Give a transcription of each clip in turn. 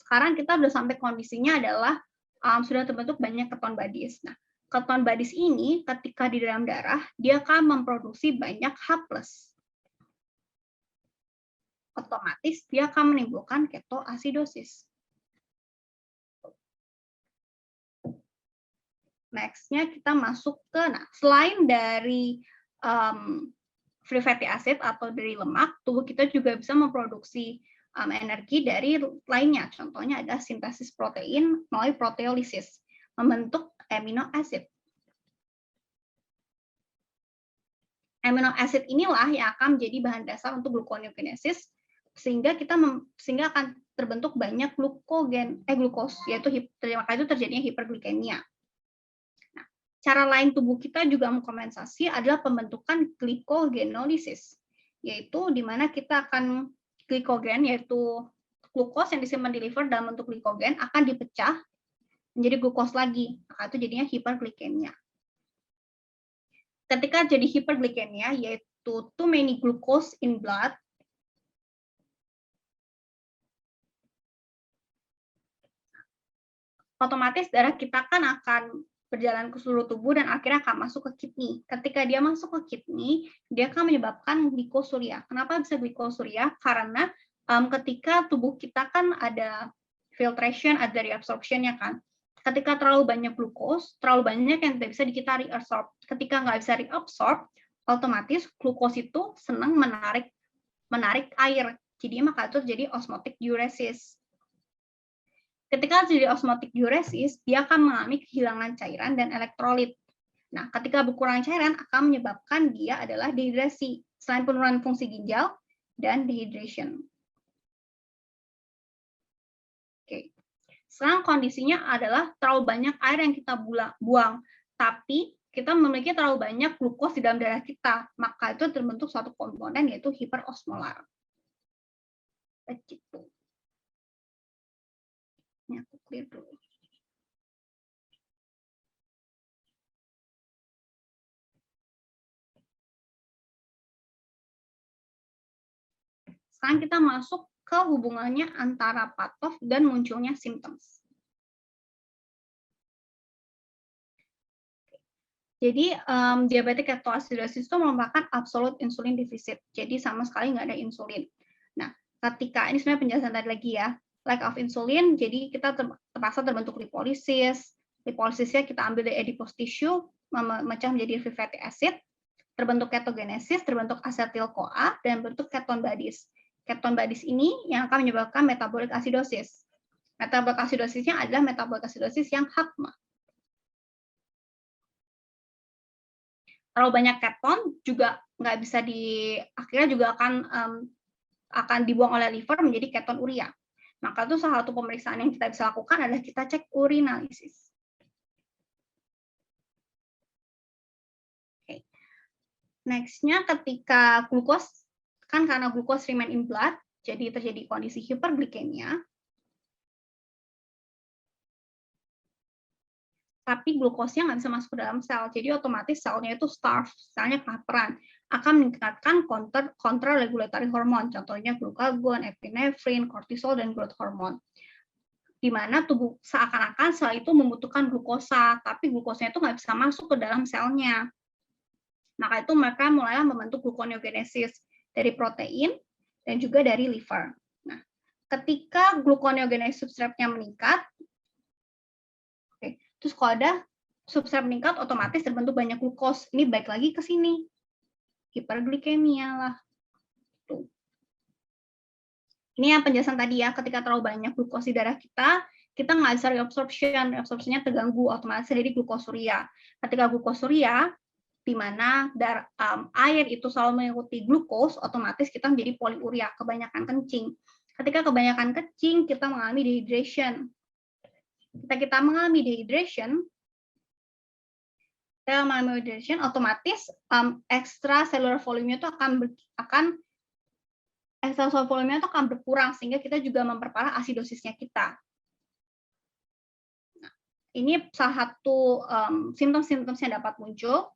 sekarang kita udah sampai kondisinya adalah sudah terbentuk banyak keton bodies. Nah, keton bodies ini ketika di dalam darah, dia akan memproduksi banyak H+. Otomatis dia akan menimbulkan ketoasidosis. Next-nya kita masuk ke, nah selain dari free fatty acid atau dari lemak, tubuh kita juga bisa memproduksi energi dari lainnya. Contohnya ada sintesis protein melalui proteolisis, membentuk amino acid. Amino acid inilah yang akan menjadi bahan dasar untuk gluconeogenesis, sehingga akan terbentuk banyak glukos, yaitu maka itu terjadinya hiperglikemia. Nah, cara lain tubuh kita juga mengkompensasi adalah pembentukan glycogenolisis, yaitu di mana kita akan glikogen, yaitu glukos yang disimpan di liver dalam bentuk glikogen akan dipecah menjadi glukos lagi, maka itu jadinya hiperglikemia. Ketika jadi hiperglikemia, yaitu too many glucose in blood, otomatis darah kita kan akan berjalan ke seluruh tubuh dan akhirnya akan masuk ke kidney. Ketika dia masuk ke kidney, dia akan menyebabkan glikosuria. Kenapa bisa glikosuria? Karena ketika tubuh kita kan ada filtration, ada reabsorption-nya kan. Ketika terlalu banyak glukos, terlalu banyak yang tidak bisa kita reabsorb. Ketika nggak bisa reabsorb, otomatis glukos itu senang menarik air. Jadi maka itu jadi osmotic diuresis. Ketika terjadi osmotic diuresis, dia akan mengalami kehilangan cairan dan elektrolit. Nah, ketika berkurang cairan akan menyebabkan dia adalah dehidrasi, selain penurunan fungsi ginjal dan dehydration. Oke. Sekarang kondisinya adalah terlalu banyak air yang kita buang, tapi kita memiliki terlalu banyak glukos di dalam darah kita, maka itu terbentuk suatu komponen yaitu hiperosmolar. Begitu. Ini aku clear dulu. Sekarang kita masuk ke hubungannya antara patof dan munculnya symptoms. Jadi diabetic ketoacidosis itu merupakan absolute insulin deficit. Jadi sama sekali nggak ada insulin. Nah, ketika ini sebenarnya penjelasan tadi lagi ya, lack of insulin, jadi kita terpaksa terbentuk lipolisis. Lipolisisnya kita ambil dari adipose tissue, memecah menjadi free fatty acid, terbentuk ketogenesis, terbentuk acetyl-CoA, dan bentuk keton bodies. Keton bodies ini yang akan menyebabkan metabolic acidosis. Metabolic acidosisnya adalah metabolic acidosis yang HAPMA. Terlalu banyak keton juga nggak bisa akhirnya juga akan dibuang oleh liver menjadi keton urea. Maka itu salah satu pemeriksaan yang kita bisa lakukan adalah kita cek urinalisis. Okay. Next-nya ketika glukos, kan karena glukos remain in blood, jadi terjadi kondisi hiperglikemia. Tapi glukosnya nggak bisa masuk ke dalam sel, jadi otomatis selnya itu starve, selnya kelaparan, akan meningkatkan kontra-regulatory hormon, contohnya glukagon, epinefrin, kortisol, dan growth hormone. Di mana tubuh seakan-akan sel itu membutuhkan glukosa, tapi glukosanya itu nggak bisa masuk ke dalam selnya. Maka itu mereka mulai membentuk gluconeogenesis dari protein dan juga dari liver. Nah, ketika gluconeogenesis substratnya meningkat, terus kalau ada substrat meningkat, otomatis terbentuk banyak glukos. Ini baik lagi ke sini. Hiperglikemia lah. Tuh. Ini yang penjelasan tadi ya, ketika terlalu banyak glukos di darah kita nggak bisa reabsorption. Reabsorptionnya terganggu, otomatis jadi glukosuria. Ketika glukosuria, di mana air itu selalu mengikuti glukos, otomatis kita menjadi poliuria, kebanyakan kencing. Ketika kebanyakan kencing, kita mengalami dehydration. Ketika kita mengalami dehydration, otomatis extracellular volume-nya itu akan berkurang, sehingga kita juga memperparah asidosisnya kita. Nah, ini salah satu simptom-simptom yang dapat muncul,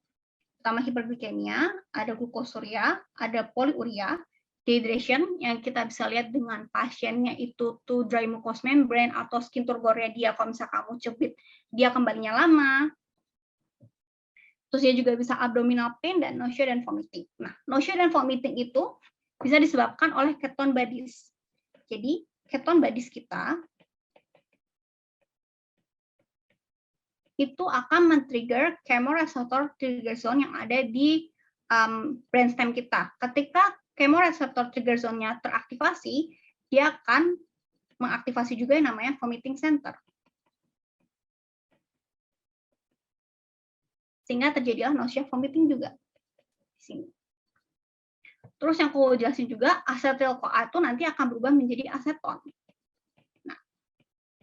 pertama hiperglikemia, ada glukosuria, ada poliuria, dehydration yang kita bisa lihat dengan pasiennya itu tuh dry mucous membrane atau skin turgornya dia kalau misalnya kamu cubit dia kembalinya lama. Terus dia juga bisa abdominal pain dan nausea dan vomiting. Nah, nausea dan vomiting itu bisa disebabkan oleh ketone bodies. Jadi, ketone bodies kita itu akan men-trigger chemoreceptor trigger zone yang ada di brainstem kita. Ketika chemoreceptor trigger zone-nya teraktivasi, dia akan mengaktifasi juga yang namanya vomiting center. Sehingga terjadilah nausea vomiting juga di sini. Terus yang aku jelasin juga, asetil-CoA itu nanti akan berubah menjadi aseton. Nah,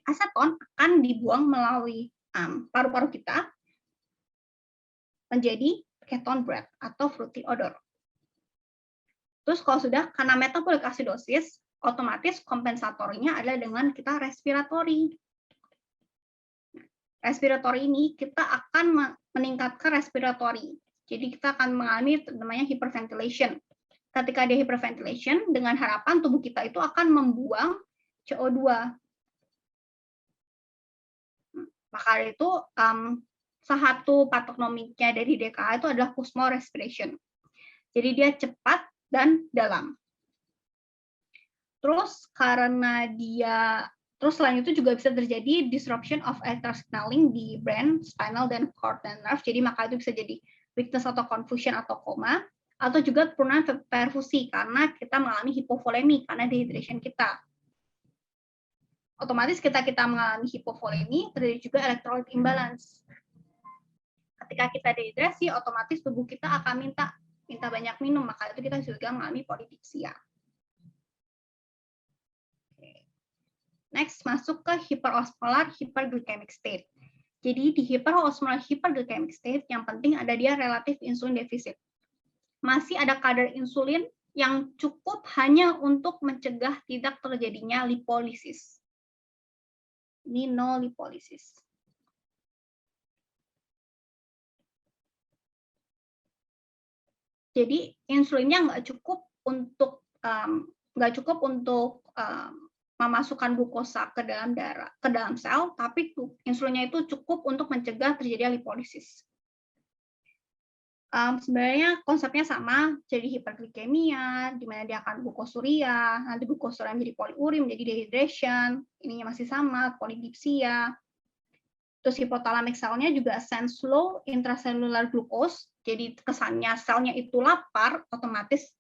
aseton akan dibuang melalui paru-paru kita menjadi ketone breath atau fruity odor. Terus kalau sudah karena metabolic acidosis, otomatis kompensatornya adalah dengan kita respiratory. Respiratory ini kita akan meningkatkan respiratory. Jadi kita akan mengalami namanya hyperventilation. Ketika ada hyperventilation, dengan harapan tubuh kita itu akan membuang CO2. Maka itu satu patognomiknya dari DKA itu adalah pulmonary respiration. Jadi dia cepat dan dalam. Terus selain itu juga bisa terjadi disruption of electrical signaling di brain, spinal, dan cord dan nerve. Jadi maka itu bisa jadi weakness atau confusion atau koma, atau juga penurunan perfusi karena kita mengalami hipovolemi karena dehydration kita. Otomatis kita mengalami hipovolemi, terjadi juga electrolyte imbalance. Ketika kita dehidrasi, otomatis tubuh kita akan minta banyak minum, maka itu kita juga mengalami polydipsia. Next, masuk ke hyperosmolar hyperglycemic state. Jadi di hyperosmolar hyperglycemic state, yang penting ada dia relatif insulin defisit. Masih ada kadar insulin yang cukup hanya untuk mencegah tidak terjadinya lipolisis. Ini no lipolisis. Jadi insulinnya nggak cukup untuk memasukkan glukosa ke dalam darah, ke dalam sel, tapi insulinnya itu cukup untuk mencegah terjadinya lipolisis. Sebenarnya konsepnya sama, jadi hiperglikemia, di mana dia akan glukosuria, nanti glukosuria menjadi poliuria, menjadi dehydration, ininya masih sama, polydipsia. Terus hipotalamic selnya juga sense low intracellular glucose, jadi kesannya selnya itu lapar, otomatis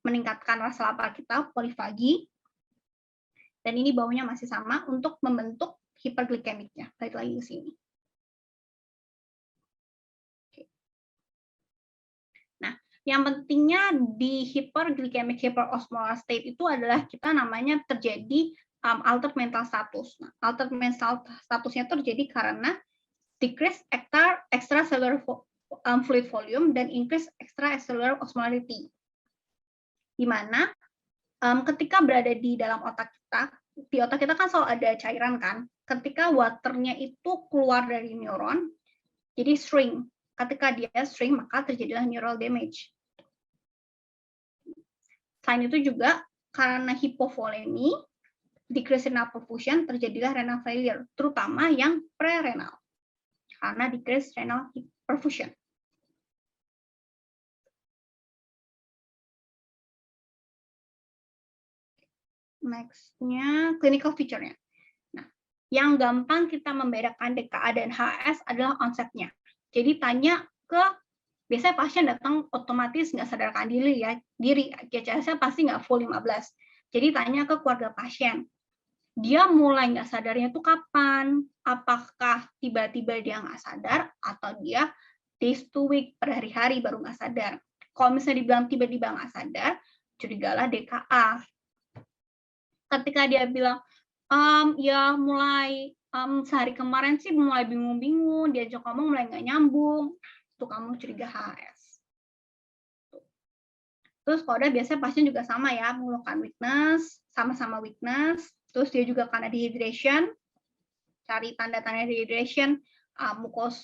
meningkatkan rasa lapar kita, polifagi. Dan ini baunya masih sama untuk membentuk hiperglikemiknya. Balik lagi ke sini. Nah, yang pentingnya di hyperglycemic hyperosmolar state itu adalah kita namanya terjadi altered mental status. Nah, altered mental statusnya terjadi karena decrease extracellular fluid volume dan increase extracellular osmolarity. Di mana ketika berada di dalam otak kita, di otak kita kan selalu ada cairan kan. Ketika waternya itu keluar dari neuron, jadi shrink. Ketika dia shrink, maka terjadilah neural damage. Selain itu juga karena hipovolemi, decrease renal perfusion, terjadilah renal failure, terutama yang prerenal. Karena decrease renal perfusion. Next-nya clinical feature-nya. Nah, yang gampang kita membedakan DKA dan HS adalah onsetnya. Jadi tanya ke, biasanya pasien datang otomatis nggak sadarkan diri ya, GCS-nya pasti nggak full 15. Jadi tanya ke keluarga pasien, dia mulai nggak sadarnya itu kapan? Apakah tiba-tiba dia nggak sadar atau dia days to week, per hari-hari baru nggak sadar? Kalau misalnya dibilang tiba-tiba nggak sadar, curigalah DKA. Ketika dia bilang, ya mulai sehari kemarin sih mulai bingung-bingung, diajak ngomong mulai nggak nyambung, itu kamu curiga HS. Terus kalau udah biasanya pasien juga sama ya, mengeluhkan weakness, sama-sama weakness, terus dia juga karena dehydration, cari tanda-tanda dehydration,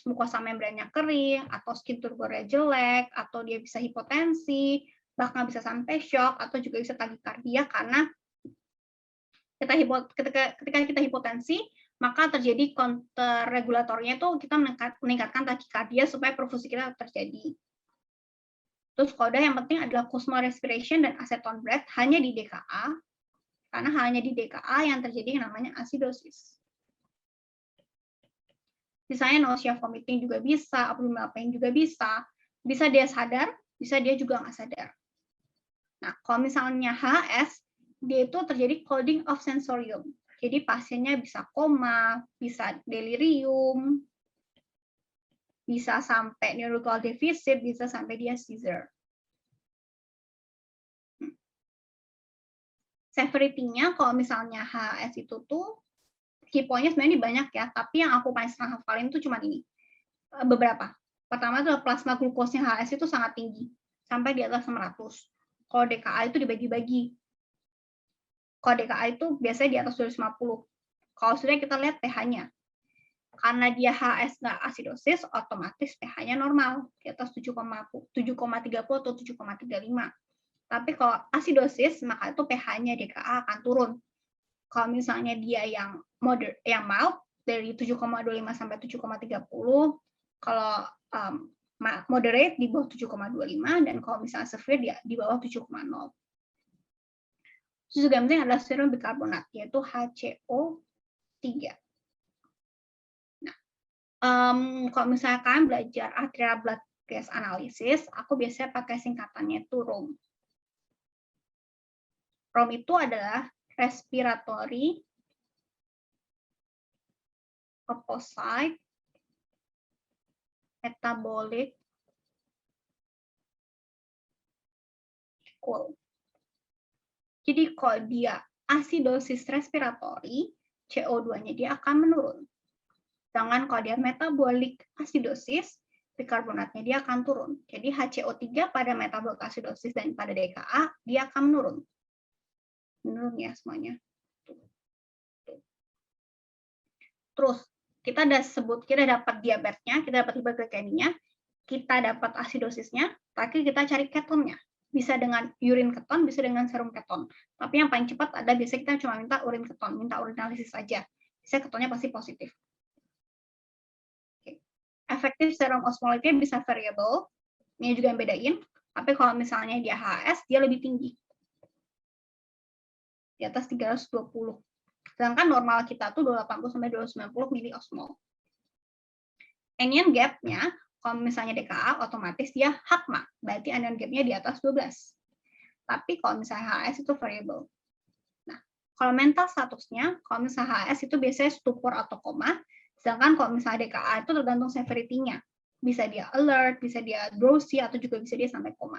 mukosa membrannya kering, atau skin turgornya jelek, atau dia bisa hipotensi, bahkan bisa sampai shock atau juga bisa takikardia karena ketika kita hipotensi, maka terjadi kontrregulatornya itu kita meningkatkan takikardia supaya perfusi kita terjadi. Terus kode yang penting adalah Kussmaul respiration dan acetone breath hanya di DKA, karena hanya di DKA yang terjadi yang namanya acidosis. Sisanya nausea, vomiting juga bisa, abdominal pain juga bisa dia sadar, bisa dia juga nggak sadar. Nah, kalau misalnya HS, dia itu terjadi clouding of sensorium. Jadi pasiennya bisa koma, bisa delirium, bisa sampai neurological deficit, bisa sampai dia seizure. Severity-nya kalau misalnya HS itu tuh hiponya sebenarnya banyak ya, tapi yang aku paling sering hafalin tuh cuma ini. Beberapa. Pertama itu plasma glukosnya HS itu sangat tinggi, sampai di atas 600. Kalau DKA itu dibagi-bagi. Kalau DKA itu biasanya di atas 250. Kalau sudah kita lihat pH-nya. Karena dia HS nggak asidosis, otomatis pH-nya normal, di atas 7,30 atau 7,35. Tapi kalau asidosis, maka itu pH-nya DKA akan turun. Kalau misalnya dia yang mild, dari 7,25 sampai 7,30, kalau moderate di bawah 7,25, dan kalau misalnya severe di bawah 7,0. Terus juga penting adalah serum bikarbonat, yaitu HCO3. Kalau misalnya kalian belajar arterial blood gas analysis, aku biasanya pakai singkatannya itu ROM. ROM itu adalah respiratory opposite metabolic equal. Jadi kalau dia acidosis respiratory, CO2-nya dia akan menurun. Sedangkan kalau dia metabolic acidosis, bikarbonatnya dia akan turun. Jadi HCO3 pada metabolic acidosis dan pada DKA, dia akan menurun. Menurun ya semuanya. Terus, kita dapat diabetesnya, kita dapat hiperglikeminya, kita dapat acidosisnya, tapi kita cari ketonnya. Bisa dengan urin keton, bisa dengan serum keton. Tapi yang paling cepat ada biasanya kita cuma minta urin keton, minta urinalisis saja. Bisa ketonnya pasti positif. Efektif serum osmolarity bisa variable, ini juga yang bedain. Tapi kalau misalnya dia HS, dia lebih tinggi, di atas 320. Sedangkan normal kita tuh 280 sampai 290 miliosmol. Anion gap-nya, kalau misalnya DKA, otomatis dia HACMA, berarti anion gap-nya di atas 12. Tapi kalau misalnya HS itu variable. Nah, kalau mental statusnya, kalau misalnya HS itu biasanya stupor atau koma, sedangkan kalau misalnya DKA itu tergantung severity-nya. Bisa dia alert, bisa dia drowsy, atau juga bisa dia sampai koma.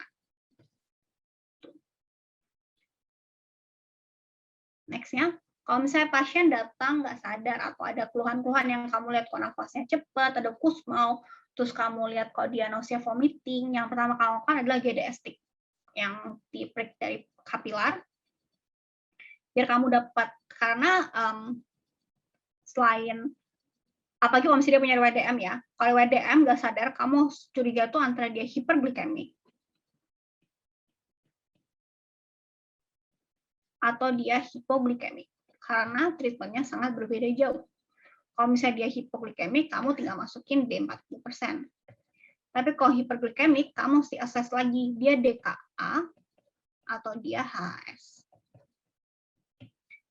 Next-nya, kalau misalnya pasien datang nggak sadar atau ada keluhan-keluhan yang kamu lihat kok nafasnya cepat, ada Kussmaul, terus kamu lihat kok dia nausea vomiting, yang pertama kamu lakukan adalah GDS stick yang diprik dari kapilar, biar kamu dapat, karena selain apalagi kalau misalnya dia punya WDM ya, kalau WDM nggak sadar, kamu curiga tuh antara dia hiperglikemik atau dia hipoglikemik, karena treatmentnya sangat berbeda jauh. Kalau misalnya dia hipoglikemik, kamu tinggal masukin D40%. Tapi kalau hiperglikemik, kamu mesti assess lagi, dia DKA atau dia HS.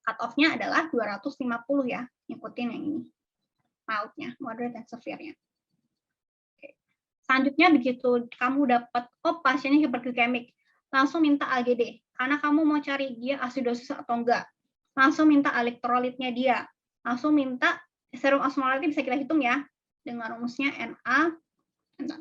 Cut-off-nya adalah 250 ya, ngikutin yang ini. Mildnya, moderate dan severe-nya. Selanjutnya begitu kamu dapat, oh pasiennya hiperglikemik, langsung minta AGD, karena kamu mau cari dia asidosis atau enggak. Langsung minta elektrolitnya dia, langsung minta serum osmolarity bisa kita hitung ya, dengan rumusnya Na,